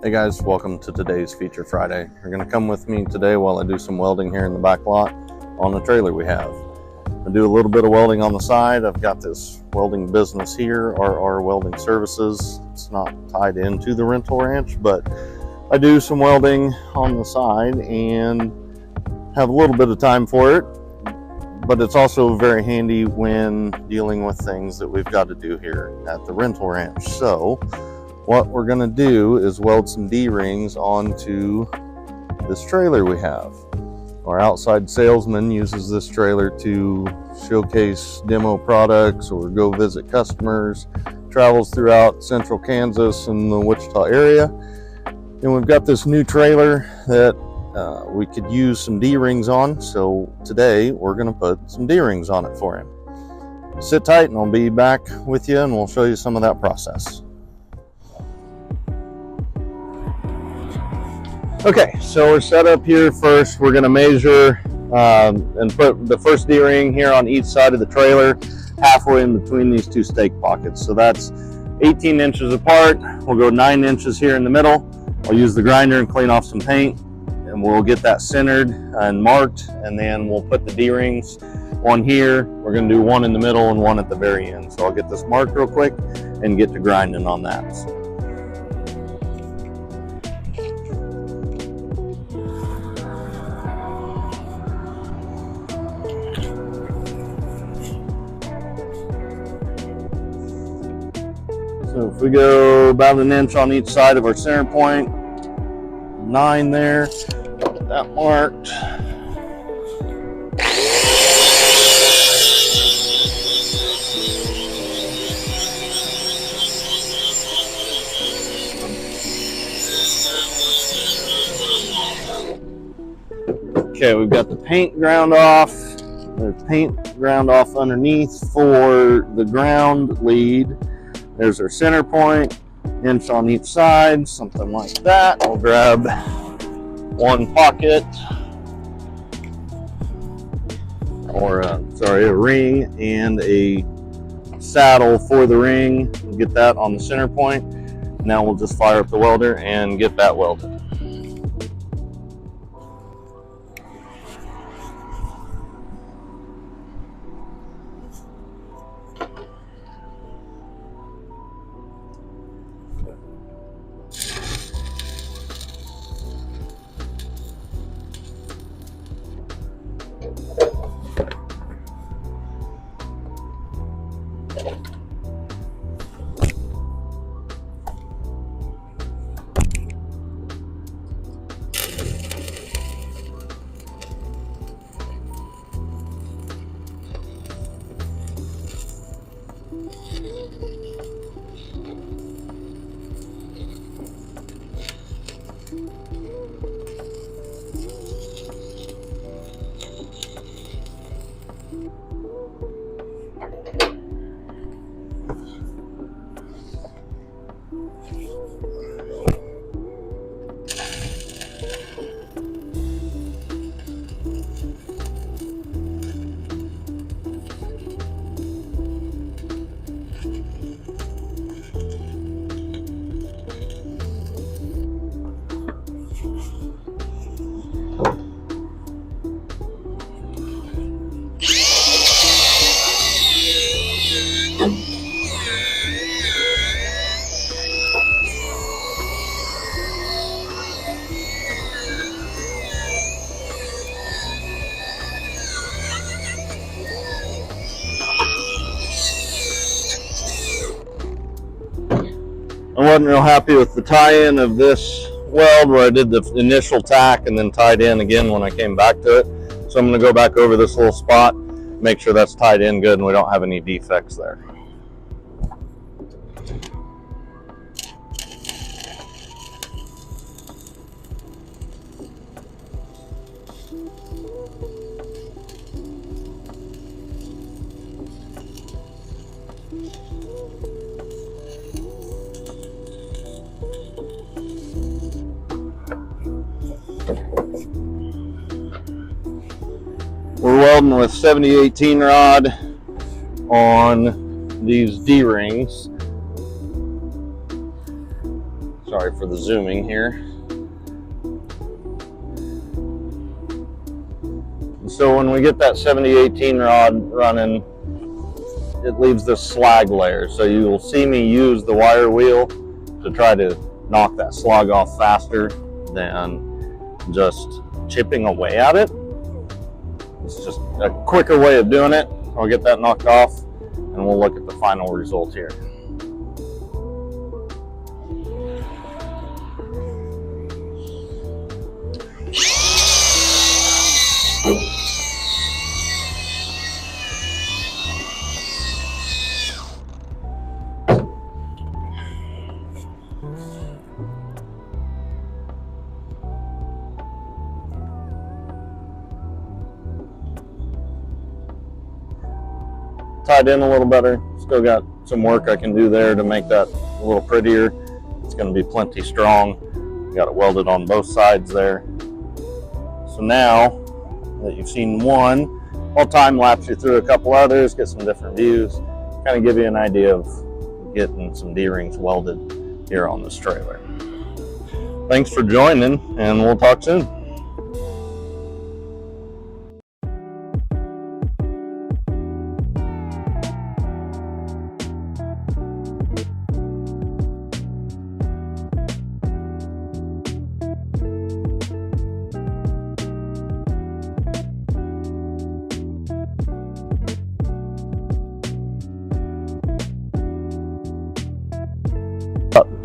Hey guys, welcome to today's Feature Friday. You're going to come with me today while I do some welding here in the back lot on the trailer we have. I do a little bit of welding on the side. I've got this welding business here, RR Welding Services. It's not tied into the rental ranch, but I do some welding on the side and have a little bit of time for it. But it's also very handy when dealing with things that we've got to do here at the rental ranch. So what we're going to do is weld some D-rings onto this trailer we have. Our outside salesman uses this trailer to showcase demo products or go visit customers, travels throughout central Kansas and the Wichita area. And we've got this new trailer that we could use some D-rings on. So today we're going to put some D-rings on it for him. Sit tight and I'll be back with you and we'll show you some of that process. Okay, so we're set up here. First, we're going to measure and put the first D-ring here on each side of the trailer, halfway in between these two stake pockets. So that's 18 inches apart. We'll go 9 inches here in the middle. I'll use the grinder and clean off some paint, and we'll get that centered and marked, and then we'll put the D-rings, one here. We're going to do one in the middle and one at the very end. So I'll get this marked real quick and get to grinding on that. So if we go about an inch on each side of our center point, 9 there, get that marked. Okay, we've got the paint ground off. There's paint ground off underneath for the ground lead. There's our center point, inch on each side, something like that. We'll grab one pocket, or a ring and a saddle for the ring. We'll get that on the center point. Now we'll just fire up the welder and get that welded. I wasn't real happy with the tie-in of this weld where I did the initial tack and then tied in again when I came back to it. So I'm going to go back over this little spot, make sure that's tied in good and we don't have any defects there. We're welding with 7018 rod on these D-rings. Sorry, Sorry for the zooming here. So when we get that 7018 rod running, it leaves this slag layer. So you will see me use the wire wheel to try to knock that slug off faster than just chipping away at it. It's just a quicker way of doing it. I'll get that knocked off and we'll look at the final result here. Tied in a little better. Still got some work I can do there to make that a little prettier. It's going to be plenty strong. Got it welded on both sides there. So now that you've seen one, I'll time lapse you through a couple others, get some different views, kind of give you an idea of getting some D-rings welded here on this trailer. Thanks for joining, and we'll talk soon.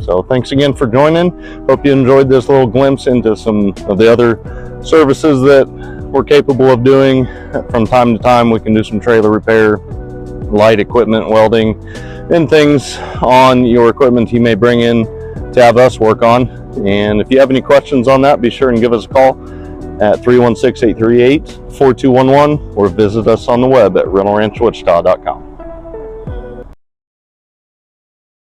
So thanks again for joining. Hope you enjoyed this little glimpse into some of the other services that we're capable of doing. From time to time, we can do some trailer repair, light equipment welding, and things on your equipment you may bring in to have us work on. And if you have any questions on that, be sure and give us a call at 316-838-4211 or visit us on the web at rentalranchwichita.com.